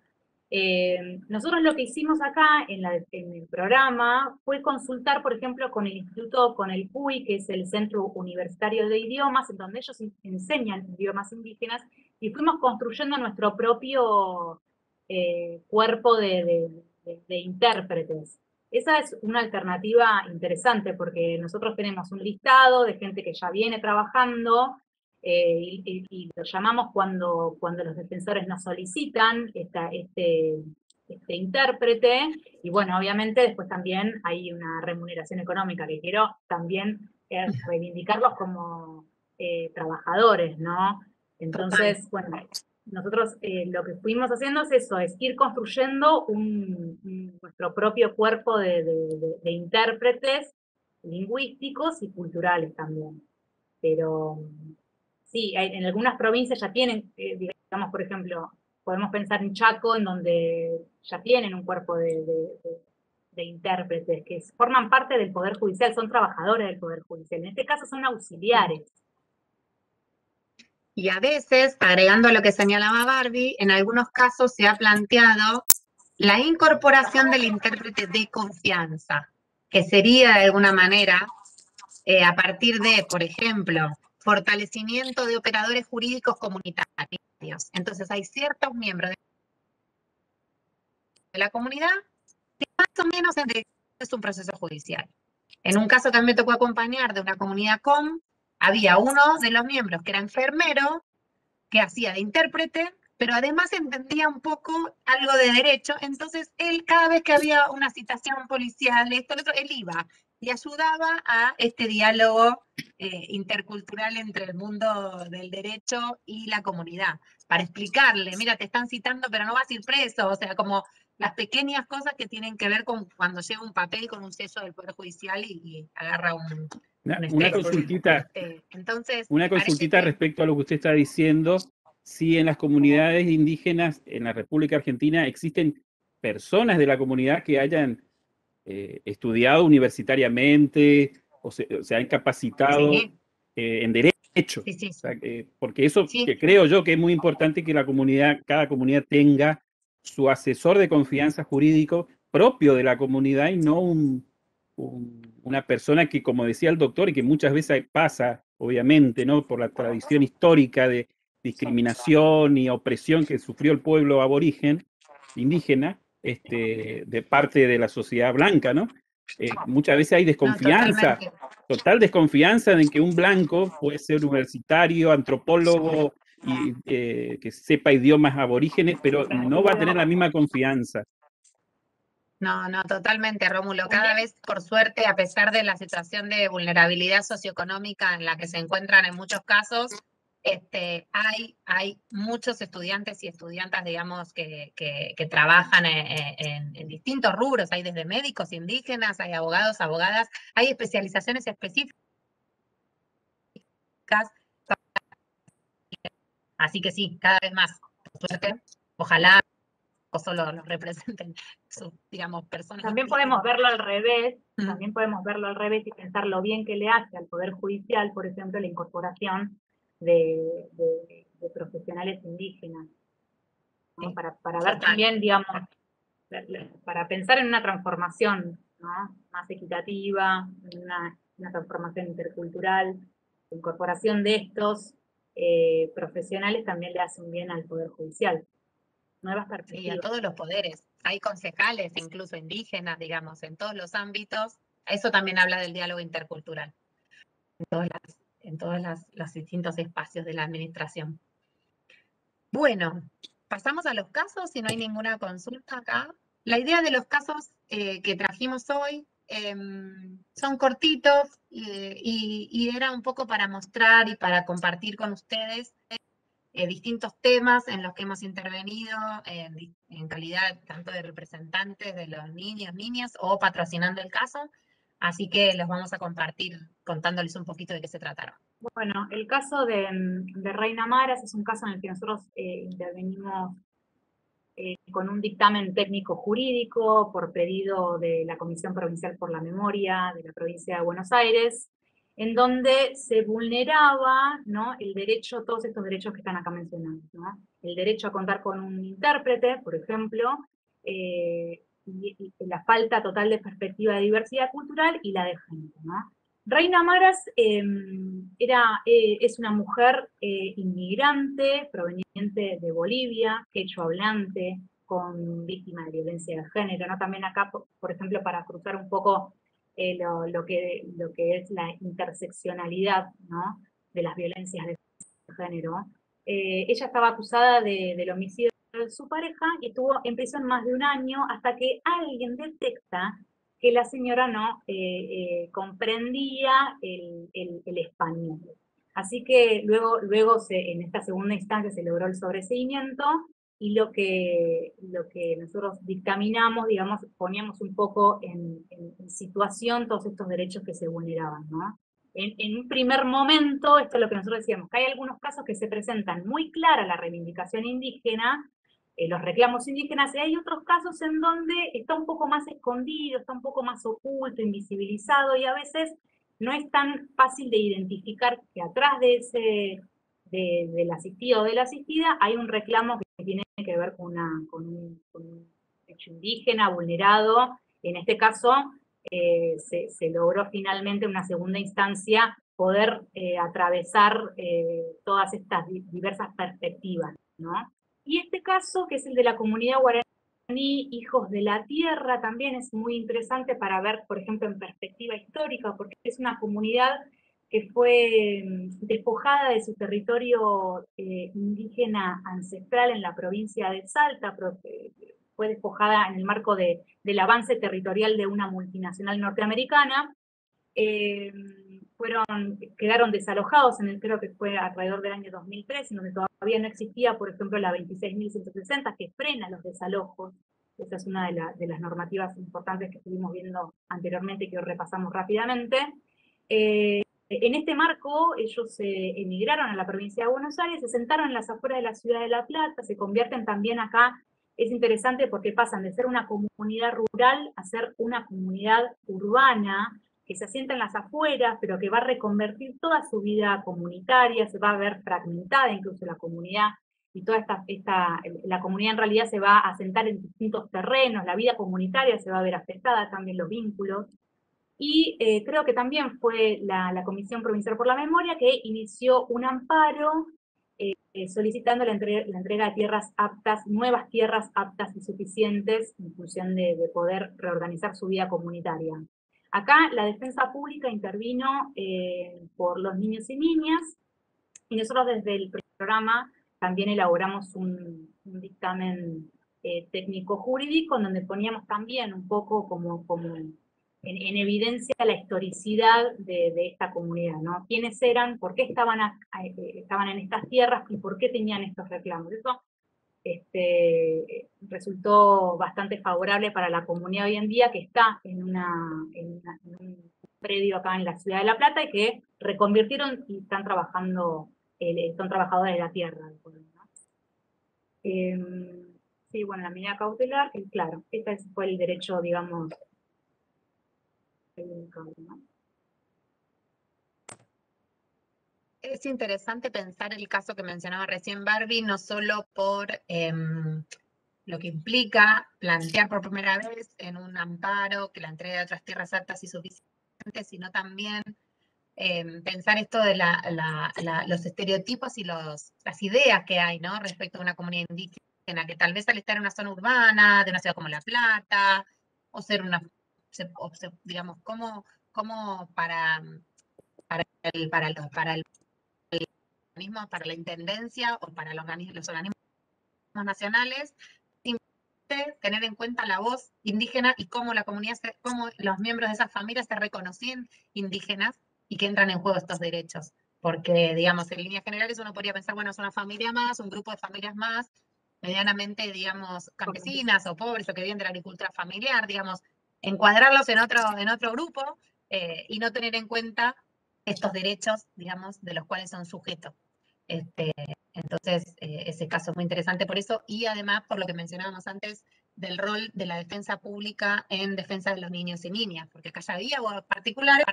Nosotros lo que hicimos acá en el programa fue consultar, por ejemplo, con el instituto, con el CUI, que es el Centro Universitario de Idiomas, en donde ellos enseñan idiomas indígenas, y fuimos construyendo nuestro propio cuerpo de intérpretes. esa es una alternativa interesante porque nosotros tenemos un listado de gente que ya viene trabajando y lo llamamos cuando los defensores nos solicitan este intérprete, y bueno, obviamente después también hay una remuneración económica que quiero también reivindicarlos como trabajadores, ¿no? Entonces, bueno, nosotros lo que fuimos haciendo es eso, es ir construyendo nuestro propio cuerpo de intérpretes lingüísticos y culturales también. Pero sí, en algunas provincias ya tienen, digamos, por ejemplo, podemos pensar en Chaco, en donde ya tienen un cuerpo de intérpretes que forman parte del Poder Judicial, son trabajadores del Poder Judicial. En este caso son auxiliares. Y a veces, agregando a lo que señalaba Barbie, en algunos casos se ha planteado la incorporación del intérprete de confianza, que sería de alguna manera a partir de, por ejemplo, fortalecimiento de operadores jurídicos comunitarios. Entonces hay ciertos miembros de la comunidad que más o menos es un proceso judicial. En un caso que a mí me tocó acompañar de una comunidad había uno de los miembros que era enfermero, que hacía de intérprete, pero además entendía un poco algo de derecho, entonces él cada vez que había una citación policial, esto, lo otro, él iba y ayudaba a este diálogo intercultural entre el mundo del derecho y la comunidad, para explicarle, mira, te están citando, pero no vas a ir preso, o sea, como las pequeñas cosas que tienen que ver con cuando llega un papel con un sello del Poder Judicial y agarra Una consultita, entonces, una consultita respecto a lo que usted está diciendo. Si en las comunidades indígenas en la República Argentina existen personas de la comunidad que hayan estudiado universitariamente o se han capacitado en derecho. Sí, sí. O sea, porque eso Sí. que creo yo que es muy importante que cada comunidad tenga su asesor de confianza jurídico propio de la comunidad y no una persona que, como decía el doctor, y que muchas veces pasa, obviamente, ¿no? Por la tradición histórica de discriminación y opresión que sufrió el pueblo aborigen, indígena, de parte de la sociedad blanca, ¿no? Muchas veces hay desconfianza, total desconfianza en que un blanco puede ser universitario, antropólogo, y que sepa idiomas aborígenes, pero no va a tener la misma confianza. No, no, totalmente, Rómulo. Cada vez, por suerte, a pesar de la situación de vulnerabilidad socioeconómica en la que se encuentran en muchos casos, hay muchos estudiantes y estudiantas, digamos, que trabajan en distintos rubros. Hay desde médicos indígenas, hay abogados, abogadas, hay especializaciones específicas. Así que sí, cada vez más, por suerte, ojalá o solo los representen sus, digamos, personas. También podemos verlo al revés, y pensar lo bien que le hace al Poder Judicial, por ejemplo, la incorporación de profesionales indígenas, ¿no? Para ver también, digamos, para pensar en una transformación, ¿no? Más equitativa, una transformación intercultural, la incorporación de estos profesionales también le hace un bien al Poder Judicial. Nuevas perspectivas. Sí, a todos los poderes. Hay concejales, incluso indígenas, digamos, en todos los ámbitos. Eso también habla del diálogo intercultural, en todos los distintos espacios de la administración. Bueno, pasamos a los casos, si no hay ninguna consulta acá. La idea de los casos que trajimos hoy son cortitos y era un poco para mostrar y para compartir con ustedes distintos temas en los que hemos intervenido en calidad tanto de representantes de los niños, niñas o patrocinando el caso. Así que los vamos a compartir contándoles un poquito de qué se trataron. Bueno, el caso de Reina Maras es un caso en el que nosotros intervenimos con un dictamen técnico jurídico por pedido de la Comisión Provincial por la Memoria de la provincia de Buenos Aires, en donde se vulneraba, ¿no?, el derecho, todos estos derechos que están acá mencionados, ¿no? El derecho a contar con un intérprete, por ejemplo, y la falta total de perspectiva de diversidad cultural y la de género, ¿no? Reina Maras es una mujer inmigrante proveniente de Bolivia, quechua hablante, con víctimas de violencia de género, ¿no? También acá, por ejemplo, para cruzar un poco lo que es la interseccionalidad, ¿no? De las violencias de género. Ella estaba acusada del homicidio de su pareja y estuvo en prisión más de un año hasta que alguien detecta que la señora no comprendía el español. Así que luego en esta segunda instancia se logró el sobreseimiento y lo que nosotros dictaminamos, digamos, poníamos un poco en situación todos estos derechos que se vulneraban, ¿no? En un primer momento, esto es lo que nosotros decíamos, que hay algunos casos que se presentan muy clara la reivindicación indígena, los reclamos indígenas, y hay otros casos en donde está un poco más escondido, está un poco más oculto, invisibilizado, y a veces no es tan fácil de identificar que atrás de del asistido o de la asistida hay un reclamo que tiene que ver con un hecho indígena vulnerado. En este caso, se logró finalmente en una segunda instancia poder atravesar todas estas diversas perspectivas, ¿no? Y este caso, que es el de la comunidad guaraní, Hijos de la Tierra, también es muy interesante para ver, por ejemplo, en perspectiva histórica, porque es una comunidad que fue despojada de su territorio indígena ancestral en la provincia de Salta, fue despojada en el marco del avance territorial de una multinacional norteamericana. Quedaron desalojados, creo que fue alrededor del año 2003, en donde todavía no existía, por ejemplo, la 26.160, que frena los desalojos. Esa es una de las normativas importantes que estuvimos viendo anteriormente y que hoy repasamos rápidamente. En este marco, ellos emigraron a la provincia de Buenos Aires, se sentaron en las afueras de la ciudad de La Plata, se convierten también acá. Es interesante porque pasan de ser una comunidad rural a ser una comunidad urbana, que se asienta en las afueras, pero que va a reconvertir toda su vida comunitaria, se va a ver fragmentada incluso la comunidad, y toda la comunidad en realidad se va a asentar en distintos terrenos, la vida comunitaria se va a ver afectada, también los vínculos. Y creo que también fue la Comisión Provincial por la Memoria que inició un amparo solicitando la entrega de tierras aptas, nuevas tierras aptas y suficientes en función de poder reorganizar su vida comunitaria. Acá la defensa pública intervino por los niños y niñas, y nosotros desde el programa también elaboramos un dictamen técnico-jurídico, en donde poníamos también un poco como en evidencia la historicidad de esta comunidad, ¿no? ¿Quiénes eran? ¿Por qué estaban en estas tierras? ¿Y por qué tenían estos reclamos? Eso resultó bastante favorable para la comunidad hoy en día, que está en un predio acá en la ciudad de La Plata y que reconvirtieron y están trabajando, son trabajadores de la tierra. ¿No? Sí, bueno, la medida cautelar, claro, este fue el derecho, digamos, ¿no? Es interesante pensar el caso que mencionaba recién Barbie, no solo por lo que implica plantear por primera vez en un amparo que la entrega de otras tierras aptas y suficientes, sino también pensar esto de los estereotipos y las ideas que hay, ¿no? Respecto a una comunidad indígena, que tal vez al estar en una zona urbana, de una ciudad como La Plata, o ser digamos, como para la intendencia o para los organismos nacionales, simplemente tener en cuenta la voz indígena y cómo la comunidad, cómo los miembros de esas familias se reconocían indígenas y que entran en juego estos derechos. Porque, digamos, en líneas generales uno podría pensar, bueno, es una familia más, un grupo de familias más, medianamente, digamos, campesinas o pobres o que viven de la agricultura familiar, digamos, encuadrarlos en otro grupo y no tener en cuenta estos derechos, digamos, de los cuales son sujetos. Entonces, ese caso es muy interesante por eso, y además por lo que mencionábamos antes del rol de la defensa pública en defensa de los niños y niñas, porque acá ya había particulares,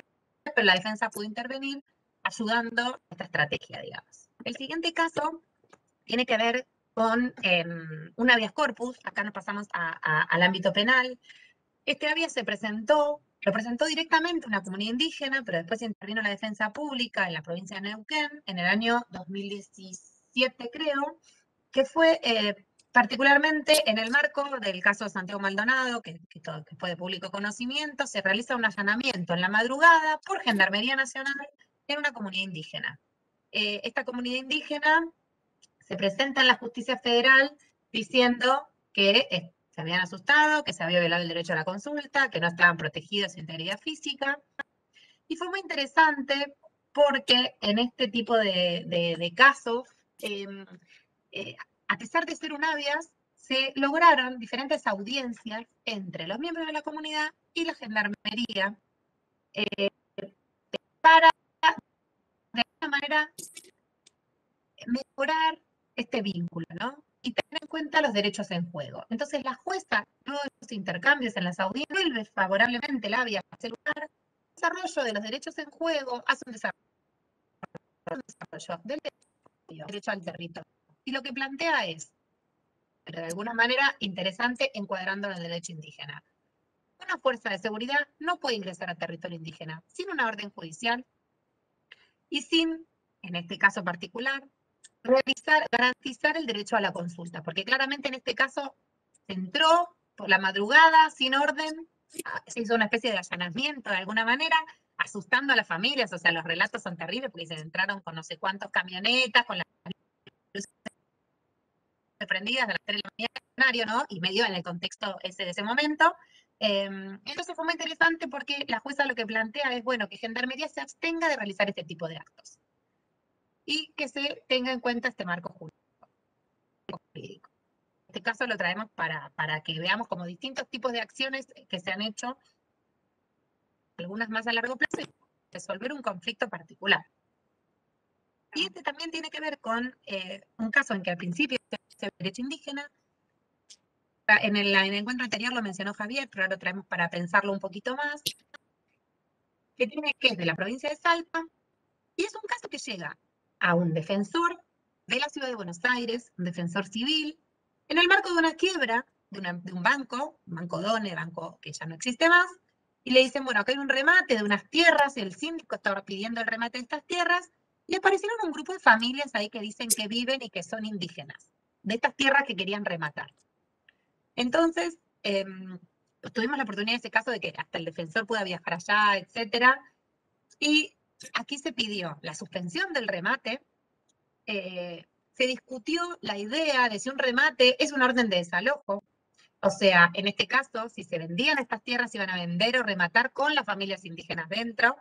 pero la defensa pudo intervenir ayudando a esta estrategia, digamos. El siguiente caso tiene que ver con un habeas corpus, acá nos pasamos al ámbito penal. Este habeas lo presentó directamente una comunidad indígena, pero después intervino la defensa pública en la provincia de Neuquén en el año 2017, creo, que fue particularmente en el marco del caso de Santiago Maldonado, que fue de público conocimiento, se realiza un allanamiento en la madrugada por Gendarmería Nacional en una comunidad indígena. Esta comunidad indígena se presenta en la justicia federal diciendo que se habían asustado, que se había violado el derecho a la consulta, que no estaban protegidos su integridad física. Y fue muy interesante porque en este tipo de casos, a pesar de ser un habeas, se lograron diferentes audiencias entre los miembros de la comunidad y la gendarmería para, de alguna manera, mejorar este vínculo, ¿no? Y tener en cuenta los derechos en juego. Entonces, la jueza, luego de los intercambios en las audiencias, vuelve favorablemente el habeas a celular, desarrollo de los derechos en juego, hace un desarrollo del derecho al territorio. Y lo que plantea es, pero de alguna manera interesante, encuadrando en el derecho indígena. Una fuerza de seguridad no puede ingresar a territorio indígena sin una orden judicial y sin, en este caso particular, garantizar el derecho a la consulta, porque claramente en este caso se entró por la madrugada, sin orden, se hizo una especie de allanamiento de alguna manera, asustando a las familias, o sea, los relatos son terribles porque se entraron con no sé cuántos camionetas, con las luces prendidas a las 3 de la mañana, ¿no? Y medio en el contexto de ese momento. Entonces fue muy interesante porque la jueza lo que plantea es, bueno, que Gendarmería se abstenga de realizar este tipo de actos y que se tenga en cuenta este marco jurídico. En este caso lo traemos para que veamos como distintos tipos de acciones que se han hecho, algunas más a largo plazo, y resolver un conflicto particular. Y este también tiene que ver con un caso en que al principio se derecho indígena. En el encuentro anterior lo mencionó Javier, pero ahora lo traemos para pensarlo un poquito más, que es de la provincia de Salta, y es un caso que llega a un defensor de la ciudad de Buenos Aires, un defensor civil, en el marco de una quiebra de un banco Done, banco que ya no existe más, y le dicen, bueno, acá hay un remate de unas tierras, y el síndico estaba pidiendo el remate de estas tierras, y aparecieron un grupo de familias ahí que dicen que viven y que son indígenas, de estas tierras que querían rematar. Entonces, tuvimos la oportunidad en ese caso de que hasta el defensor pueda viajar allá, etcétera, y aquí se pidió la suspensión del remate, se discutió la idea de si un remate es una orden de desalojo, o sea, en este caso, si se vendían estas tierras, se iban a vender o rematar con las familias indígenas dentro.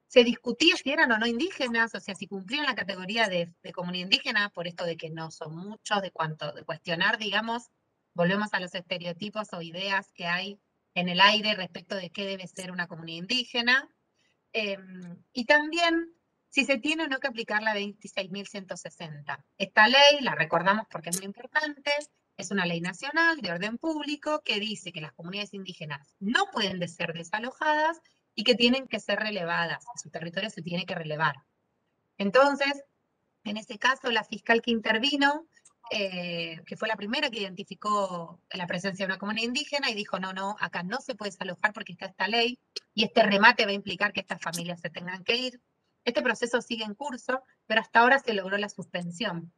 Se discutía si eran o no indígenas, o sea, si cumplían la categoría de comunidad indígena, por esto de que no son muchos, de cuestionar, digamos, volvemos a los estereotipos o ideas que hay en el aire respecto de qué debe ser una comunidad indígena. Y también si se tiene o no que aplicar la 26.160. Esta ley, la recordamos porque es muy importante, es una ley nacional de orden público que dice que las comunidades indígenas no pueden ser desalojadas y que tienen que ser relevadas, su territorio se tiene que relevar. Entonces, en ese caso, la fiscal que intervino, que fue la primera que identificó la presencia de una comunidad indígena y dijo, no, acá no se puede desalojar porque está esta ley y este remate va a implicar que estas familias se tengan que ir. Este proceso sigue en curso, pero hasta ahora se logró la suspensión.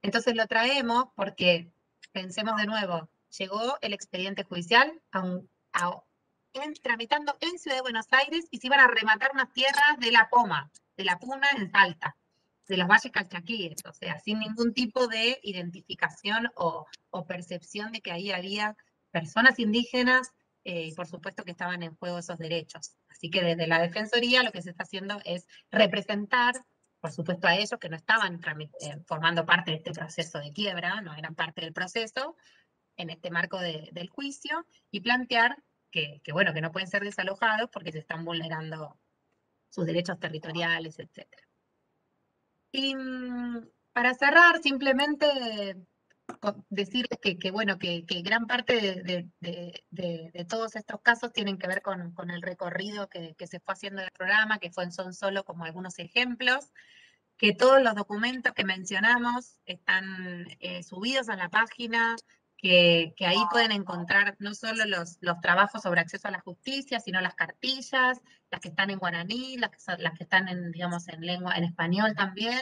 Entonces lo traemos porque, pensemos de nuevo, llegó el expediente judicial tramitando en Ciudad de Buenos Aires y se iban a rematar unas tierras de la Poma, de la Puna en Salta, de los valles calchaquíes, o sea, sin ningún tipo de identificación o percepción de que ahí había personas indígenas, y por supuesto que estaban en juego esos derechos. Así que desde la Defensoría lo que se está haciendo es representar, por supuesto, a ellos que no estaban formando parte de este proceso de quiebra, no eran parte del proceso, en este marco del juicio, y plantear que no pueden ser desalojados porque se están vulnerando sus derechos territoriales, etc. Y para cerrar, simplemente decirles que gran parte de todos estos casos tienen que ver con el recorrido que se fue haciendo del programa, que son solo como algunos ejemplos, que todos los documentos que mencionamos están subidos a la página, que ahí pueden encontrar no solo los trabajos sobre acceso a la justicia, sino las cartillas, las que están en guaraní, las que están en, digamos, en lengua, en español también,